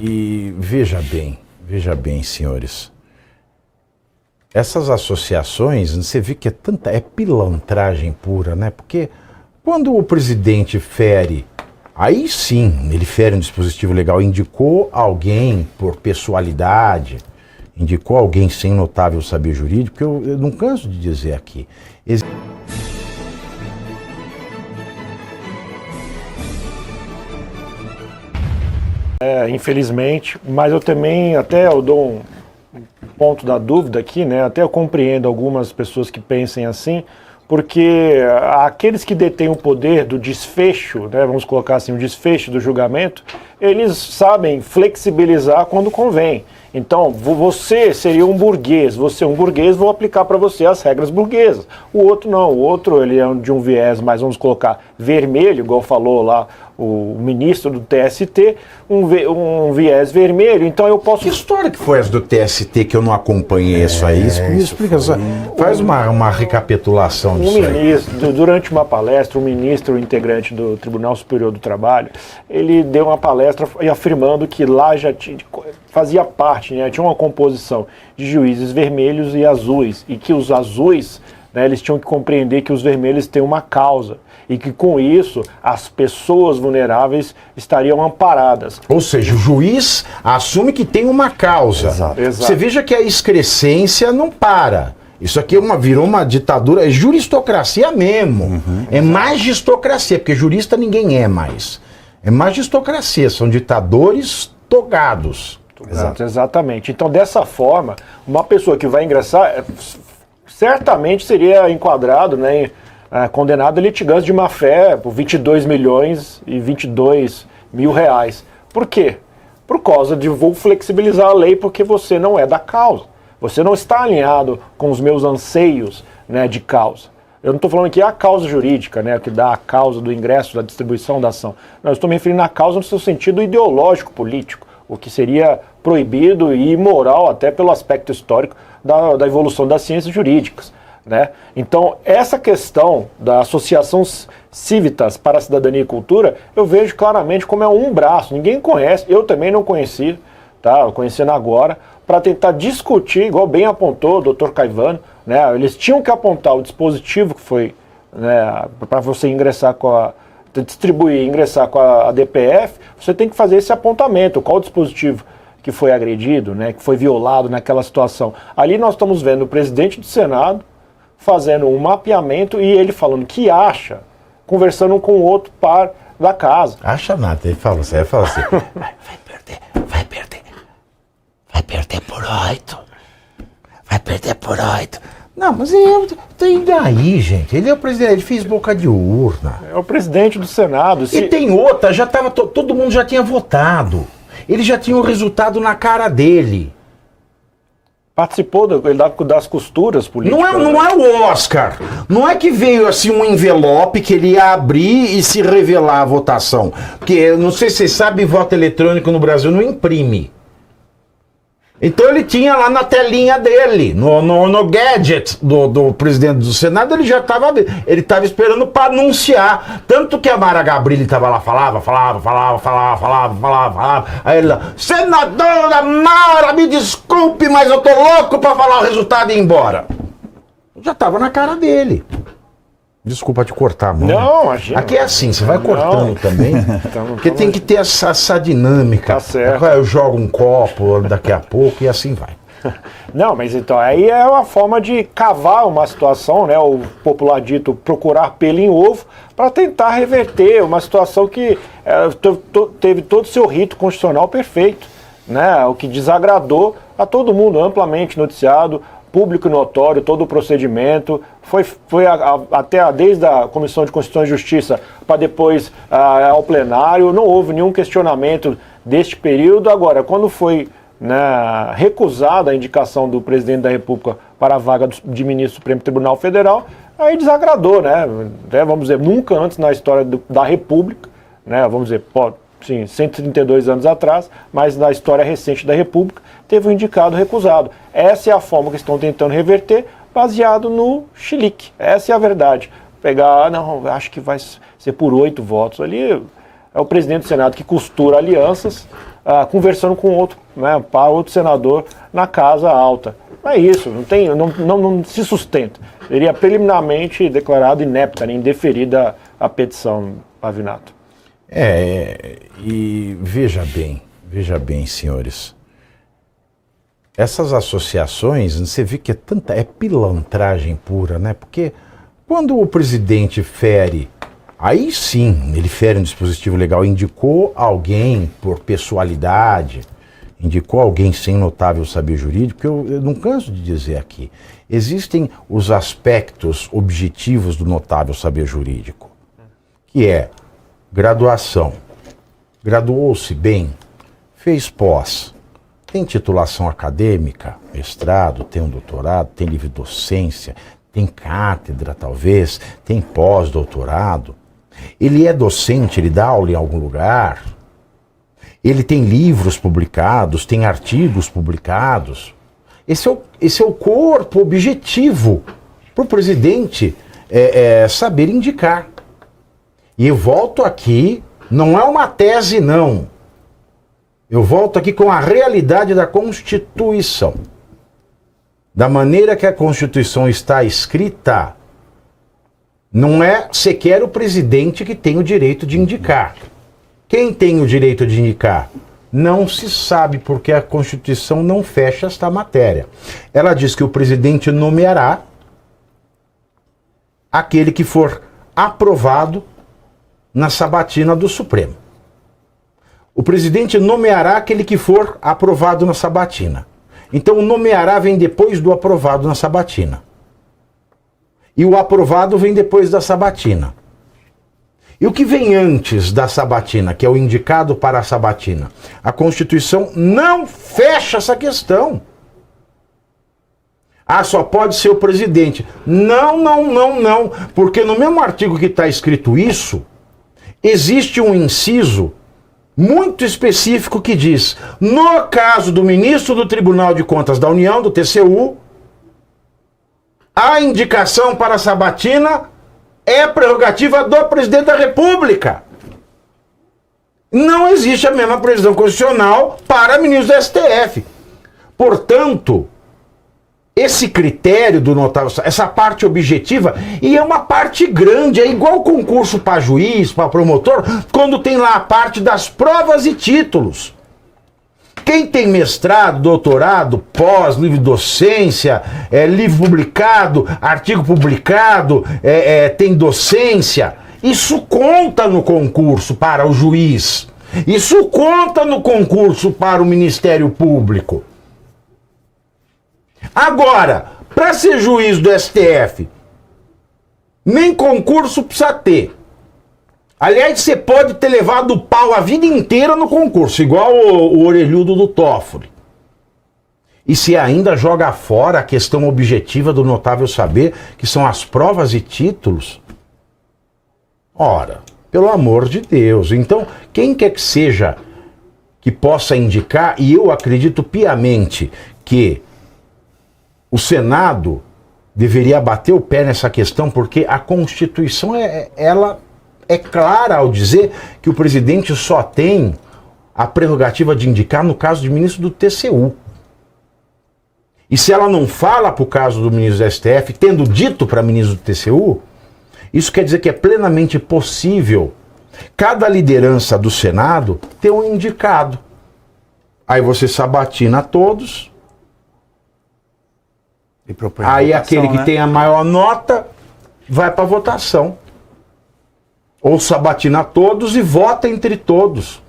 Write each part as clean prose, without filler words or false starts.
E veja bem, senhores, essas associações, você vê que é pilantragem pura, né? Porque quando o presidente fere, aí sim, ele fere um dispositivo legal, indicou alguém por pessoalidade, indicou alguém sem notável saber jurídico, que eu não canso de dizer aqui. Infelizmente, mas eu também eu dou um ponto da dúvida aqui, né? Até eu compreendo algumas pessoas que pensem assim, porque aqueles que detêm o poder do desfecho, né, vamos colocar assim, o desfecho do julgamento, eles sabem flexibilizar quando convém. Então, você seria um burguês, você é um burguês, vou aplicar para você as regras burguesas. O outro não, o outro ele é de um viés mais, vamos colocar, vermelho, igual falou lá o ministro do TST, um viés vermelho, então eu posso... Que história que foi essa do TST que eu não acompanhei isso aí? Explica só, faz uma recapitulação disso aí. Durante uma palestra, o ministro integrante do Tribunal Superior do Trabalho, ele deu uma palestra afirmando que lá já fazia parte, né, tinha uma composição de juízes vermelhos e azuis, e que os azuis, né, eles tinham que compreender que os vermelhos têm uma causa, e que com isso as pessoas vulneráveis estariam amparadas. Ou seja, o juiz assume que tem uma causa. Exato. Você veja que a excrescência não para. Isso aqui virou uma ditadura, é juristocracia mesmo. É magistocracia, porque jurista ninguém é mais. É magistocracia, são ditadores togados. Exatamente. Então, dessa forma, uma pessoa que vai ingressar certamente seria enquadrado, né, condenado a litigância de má-fé por 22 milhões e 22 mil reais. Por quê? Por causa de vou flexibilizar a lei porque você não é da causa. Você não está alinhado com os meus anseios, né, de causa. Eu não estou falando aqui a causa jurídica, né, que dá a causa do ingresso, da distribuição da ação. Não, eu estou me referindo à causa no seu sentido ideológico-político, o que seria proibido e imoral até pelo aspecto histórico da evolução das ciências jurídicas, né? Então, essa questão da associação Civitas para a Cidadania e Cultura, eu vejo claramente como é um braço, ninguém conhece, eu também não conhecia, tá? Conhecendo agora, para tentar discutir, igual bem apontou o Dr. Caivano, né? Eles tinham que apontar o dispositivo que foi, né, para você ingressar ingressar com a DPF, você tem que fazer esse apontamento, qual o dispositivo que foi agredido, né, que foi violado naquela situação. Ali nós estamos vendo o presidente do Senado fazendo um mapeamento e ele falando que acha, conversando com o outro par da casa. Acha nada, ele fala assim, vai perder por 8. Vai perder por 8. Não, mas tem daí, gente. Ele é o presidente, ele fez boca de urna. É o presidente do Senado. E tem outra, já tava, todo mundo já tinha votado. Ele já tinha o resultado na cara dele. Participou das costuras políticas. Não é o Oscar. Não é que veio assim um envelope que ele ia abrir e se revelar a votação. Porque, não sei se vocês sabem, voto eletrônico no Brasil não imprime. Então ele tinha lá na telinha dele, no gadget do presidente do Senado, ele já estava esperando para anunciar. Tanto que a Mara Gabrilli estava lá, falava. Aí ele lá, senadora Mara, me desculpe, mas eu tô louco para falar o resultado e ir embora. Já estava na cara dele. Desculpa te cortar a mão. Não, imagina. Aqui é assim, você vai cortando também. Porque tem que ter essa dinâmica. Tá certo. Eu jogo um copo daqui a pouco e assim vai. Não, mas então, aí é uma forma de cavar uma situação, né? O popular dito procurar pelo em ovo, para tentar reverter uma situação que teve todo o seu rito constitucional perfeito, né? O que desagradou a todo mundo, amplamente noticiado, público e notório, todo o procedimento, foi desde a Comissão de Constituição e Justiça para depois ao plenário, não houve nenhum questionamento deste período. Agora, quando foi, né, recusada a indicação do presidente da República para a vaga de ministro do Supremo Tribunal Federal, aí desagradou, né? Vamos dizer, nunca antes na história da República, né, vamos dizer, sim, 132 anos atrás, mas na história recente da República, teve um indicado recusado. Essa é a forma que estão tentando reverter, baseado no chilique. Essa é a verdade. Não, acho que vai ser por 8 votos ali. é o presidente do Senado que costura alianças, conversando com outro senador na Casa Alta. É isso, não se sustenta. Seria preliminarmente declarado inepta, né, indeferida a petição, Pavinato. E veja bem, senhores, essas associações, você vê que é pilantragem pura, né? Porque quando o presidente fere, aí sim, ele fere um dispositivo legal, indicou alguém por pessoalidade, indicou alguém sem notável saber jurídico, porque eu não canso de dizer aqui, existem os aspectos objetivos do notável saber jurídico, que é graduação, graduou-se bem, fez pós, tem titulação acadêmica, mestrado, tem um doutorado, tem livre docência, tem cátedra talvez, tem pós-doutorado, ele é docente, ele dá aula em algum lugar, ele tem livros publicados, tem artigos publicados. Esse é o corpo objetivo para o presidente saber indicar. E eu volto aqui, não é uma tese não, eu volto aqui com a realidade da Constituição. Da maneira que a Constituição está escrita, não é sequer o presidente que tem o direito de indicar. Quem tem o direito de indicar? Não se sabe, porque a Constituição não fecha esta matéria. Ela diz que o presidente nomeará aquele que for aprovado na sabatina do Supremo. O presidente nomeará aquele que for aprovado na sabatina. Então o nomeará vem depois do aprovado na sabatina. E o aprovado vem depois da sabatina. E o que vem antes da sabatina, que é o indicado para a sabatina? A Constituição não fecha essa questão. Só pode ser o presidente. Não. Porque no mesmo artigo que está escrito isso, existe um inciso muito específico que diz: no caso do ministro do Tribunal de Contas da União, do TCU, a indicação para a sabatina é prerrogativa do presidente da República. Não existe a mesma previsão constitucional para ministros do STF. Portanto, esse critério do notável, essa parte objetiva, e é uma parte grande, é igual concurso para juiz, para promotor, quando tem lá a parte das provas e títulos. Quem tem mestrado, doutorado, pós, livre docência, livro publicado, artigo publicado, tem docência, isso conta no concurso para o juiz. Isso conta no concurso para o Ministério Público. Agora, para ser juiz do STF, nem concurso precisa ter. Aliás, você pode ter levado pau a vida inteira no concurso, igual o orelhudo do Toffoli. E se ainda joga fora a questão objetiva do notável saber, que são as provas e títulos, ora, pelo amor de Deus. Então, quem quer que seja que possa indicar, e eu acredito piamente que o Senado deveria bater o pé nessa questão, porque a Constituição, ela é clara ao dizer que o presidente só tem a prerrogativa de indicar no caso de ministro do TCU. E se ela não fala para o caso do ministro do STF, tendo dito para ministro do TCU, isso quer dizer que é plenamente possível cada liderança do Senado ter um indicado. Aí você sabatina todos, e propõe aí votação, aquele que né? tem a maior nota vai para votação. Ou sabatina todos e vota entre todos.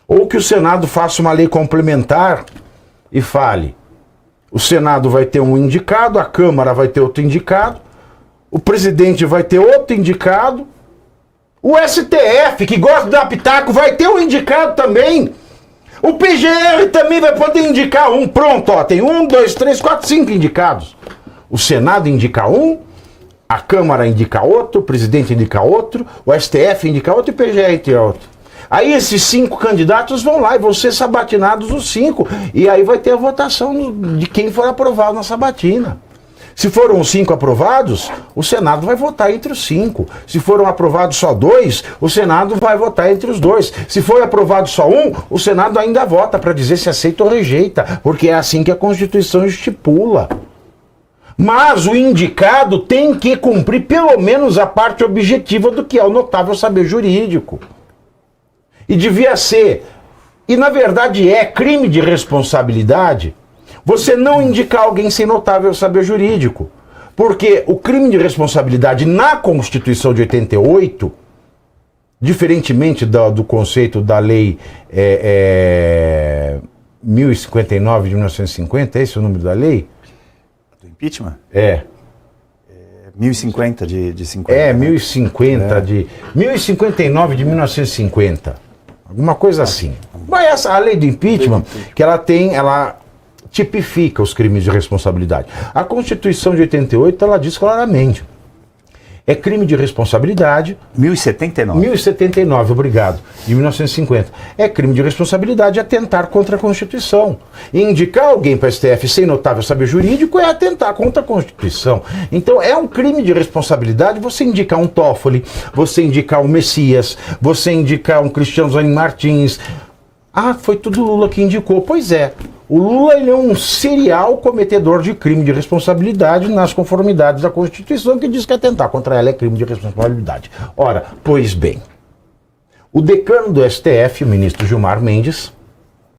Ou que o Senado faça uma lei complementar e fale: o Senado vai ter um indicado, a Câmara vai ter outro indicado, o presidente vai ter outro indicado, o STF, que gosta de dar pitaco, vai ter um indicado também. O PGR também vai poder indicar um. Pronto, ó, tem 1, 2, 3, 4, 5 indicados. O Senado indica um, a Câmara indica outro, o presidente indica outro, o STF indica outro e o PGR indica outro. Aí esses 5 candidatos vão lá e vão ser sabatinados os 5. E aí vai ter a votação de quem for aprovado na sabatina. Se foram os 5 aprovados, o Senado vai votar entre os 5. Se foram aprovados só 2, o Senado vai votar entre os 2. Se foi aprovado só 1, o Senado ainda vota para dizer se aceita ou rejeita, porque é assim que a Constituição estipula. Mas o indicado tem que cumprir pelo menos a parte objetiva do que é o notável saber jurídico. E devia ser, e na verdade é, crime de responsabilidade você não indicar alguém sem notável saber jurídico. Porque o crime de responsabilidade na Constituição de 88, diferentemente do conceito da lei 1059 de 1950, esse é o número da lei? Do impeachment? É. 1050 de 50. É, 1050 de... 1059 de 1950. Alguma coisa assim. Mas a lei do impeachment, que ela tipifica os crimes de responsabilidade. A Constituição de 88, ela diz claramente. É crime de responsabilidade... 1079. 1079, obrigado. De 1950. É crime de responsabilidade atentar contra a Constituição. E indicar alguém para o STF sem notável saber jurídico é atentar contra a Constituição. Então é um crime de responsabilidade você indicar um Toffoli, você indicar um Messias, você indicar um Cristiano Zanin Martins. Ah, foi tudo Lula que indicou. Pois é. O Lula ele é um serial cometedor de crime de responsabilidade nas conformidades da Constituição, que diz que atentar contra ela é crime de responsabilidade. Ora, pois bem, o decano do STF, o ministro Gilmar Mendes,